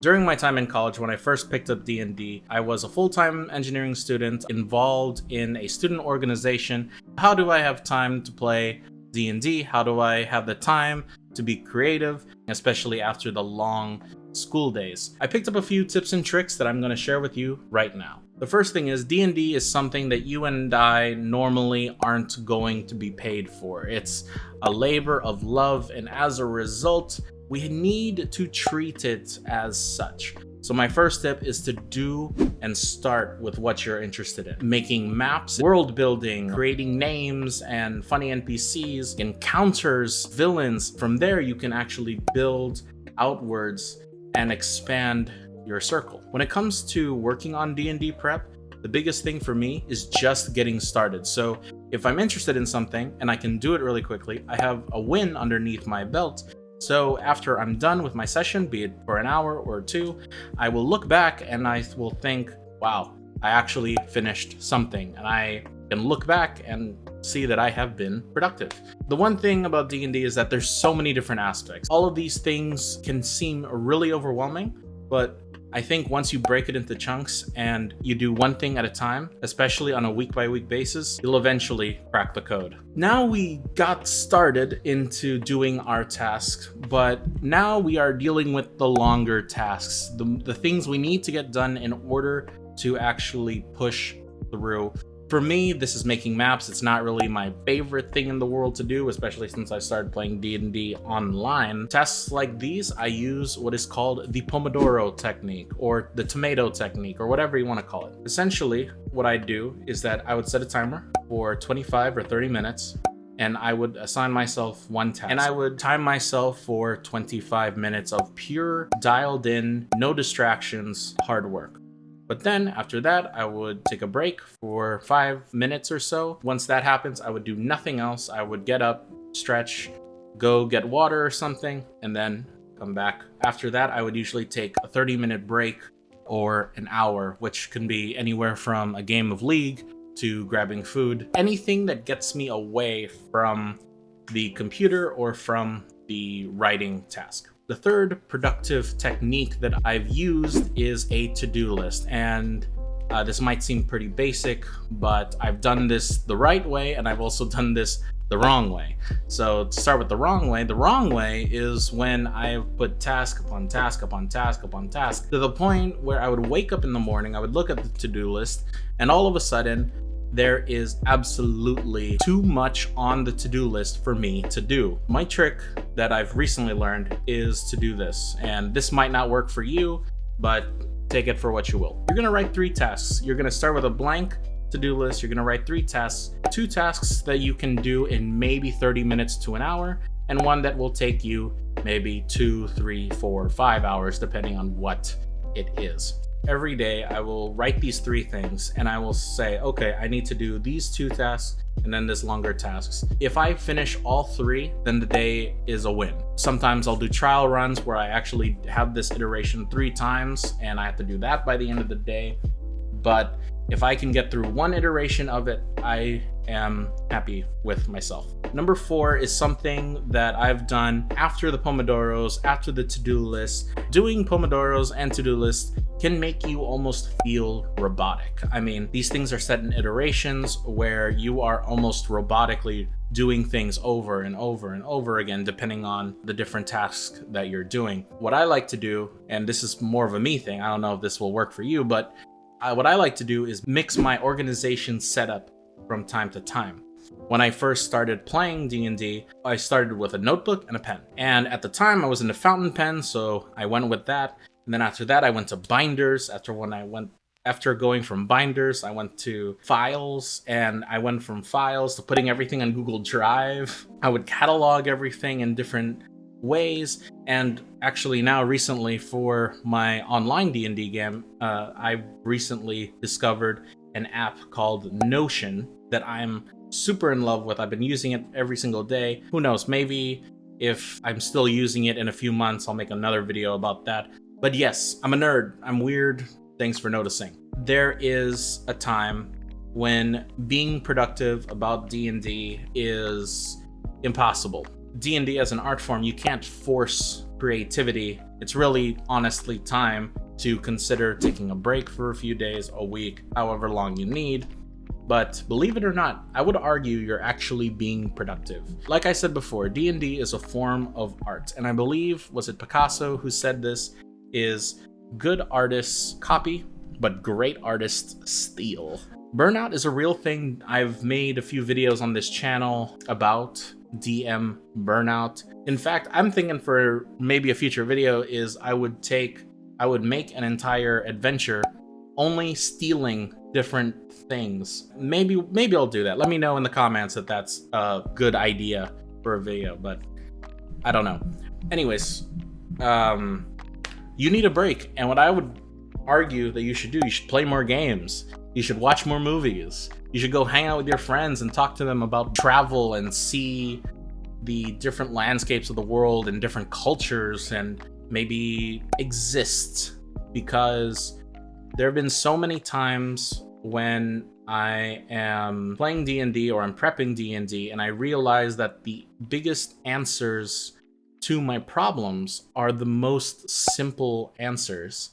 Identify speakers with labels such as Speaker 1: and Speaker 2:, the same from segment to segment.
Speaker 1: During my time in college, when I first picked up D&D, I was a full-time engineering student involved in a student organization. How do I have time to play D&D? How do I have the time to be creative, especially after the long school days? I picked up a few tips and tricks that I'm going to share with you right now. The first thing is D&D is something that you and I normally aren't going to be paid for. It's a labor of love, and as a result, we need to treat it as such. So my first tip is to do and start with what you're interested in. Making maps, world building, creating names and funny NPCs, encounters, villains. From there, you can actually build outwards and expand your circle. When it comes to working on D&D prep, the biggest thing for me is just getting started. So if I'm interested in something and I can do it really quickly, I have a win underneath my belt. So after I'm done with my session, be it for an hour or two, I will look back and I will think, wow, I actually finished something. And I can look back and see that I have been productive. The one thing about D&D is that there's so many different aspects. All of these things can seem really overwhelming, but I think once you break it into chunks and you do one thing at a time, especially on a week-by-week basis, you'll eventually crack the code. Now we got started into doing our tasks, but now we are dealing with the longer tasks, the things we need to get done in order to actually push through. For me, this is making maps. It's not really my favorite thing in the world to do, especially since I started playing D&D online. Tasks like these, I use what is called the POMODORO technique or the tomato technique or whatever you want to call it. Essentially, what I do is that I would set a timer for 25 or 30 minutes and I would assign myself one task. And I would time myself for 25 minutes of pure, dialed in, no distractions, hard work. But then after that, I would take a break for 5 minutes or so. Once that happens, I would do nothing else. I would get up, stretch, go get water or something, and then come back. After that, I would usually take a 30-minute break or an hour, which can be anywhere from a game of League to grabbing food. Anything that gets me away from the computer or from the writing task. The third productive technique that I've used is a to-do list. And this might seem pretty basic, but I've done this the right way and I've also done this the wrong way. So to start with the wrong way is when I put task upon task upon task upon task to the point where I would wake up in the morning, I would look at the to-do list, and all of a sudden, there is absolutely too much on the to-do list for me to do. My trick that I've recently learned is to do this, and this might not work for you, but take it for what you will. You're gonna write 3 tasks. You're gonna start with a blank to-do list. You're gonna write 3 tasks, 2 tasks that you can do in maybe 30 minutes to an hour, and one that will take you maybe 2, 3, 4, 5 hours, depending on what it is. Every day I will write these 3 things and I will say, okay, I need to do these 2 tasks and then this longer tasks. If I finish all 3, then the day is a win. Sometimes I'll do trial runs where I actually have this iteration 3 times and I have to do that by the end of the day. But if I can get through one iteration of it, I am happy with myself. Number 4 is something that I've done after the Pomodoros, after the to-do list. Doing Pomodoros and to-do lists can make you almost feel robotic. I mean, these things are set in iterations where you are almost robotically doing things over and over and over again, depending on the different tasks that you're doing. What I like to do, and this is more of a me thing, I don't know if this will work for you, but what I like to do is mix my organization setup from time to time. When I first started playing D&D, I started with a notebook and a pen. And at the time, I was into fountain pen, so I went with that. And then after that, I went to binders. After going from binders, I went to files, and I went from files to putting everything on Google Drive. I would catalog everything in different ways. And actually now recently for my online D&D game, I recently discovered an app called Notion that I'm super in love with. I've been using it every single day. Who knows, maybe if I'm still using it in a few months, I'll make another video about that. But yes, I'm a nerd. I'm weird. Thanks for noticing. There is a time when being productive about D&D is impossible. D&D as an art form, you can't force creativity. It's really honestly time to consider taking a break for a few days, a week, however long you need. But believe it or not, I would argue you're actually being productive. Like I said before, D&D is a form of art, and I believe, was it Picasso who said this, is good artists copy, but great artists steal. Burnout is a real thing. I've made a few videos on this channel about DM burnout. In fact, I'm thinking for maybe a future video is I would make an entire adventure only stealing different things. Maybe I'll do that. Let me know in the comments if that's a good idea for a video, but I don't know. Anyways, you need a break, and what I would argue that you should do, you should play more games, you should watch more movies, you should go hang out with your friends and talk to them about travel and see the different landscapes of the world and different cultures, and maybe exist, because there have been so many times when I am playing D&D or I'm prepping D&D and I realize that the biggest answers to my problems are the most simple answers,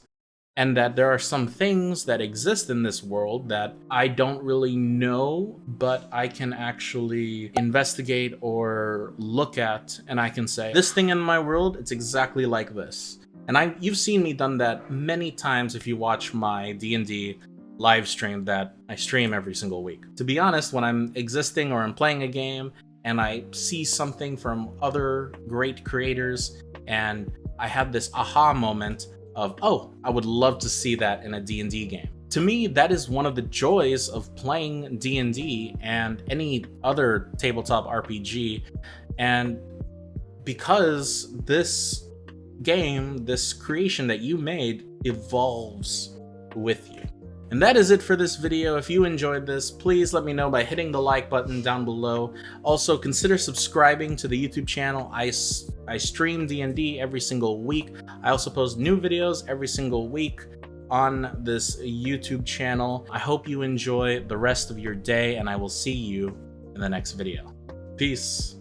Speaker 1: and that there are some things that exist in this world that I don't really know, but I can actually investigate or look at, and I can say, this thing in my world, it's exactly like this. And you've seen me done that many times if you watch my D&D live stream that I stream every single week. To be honest, when I'm existing or I'm playing a game and I see something from other great creators and I have this aha moment of, oh, I would love to see that in a D&D game. To me, that is one of the joys of playing D&D and any other tabletop RPG. And because this game, this creation that you made, evolves with you. And that is it for this video. If you enjoyed this, please let me know by hitting the like button down below. Also, consider subscribing to the YouTube channel. I stream D&D every single week. I also post new videos every single week on this YouTube channel. I hope you enjoy the rest of your day, and I will see you in the next video. Peace.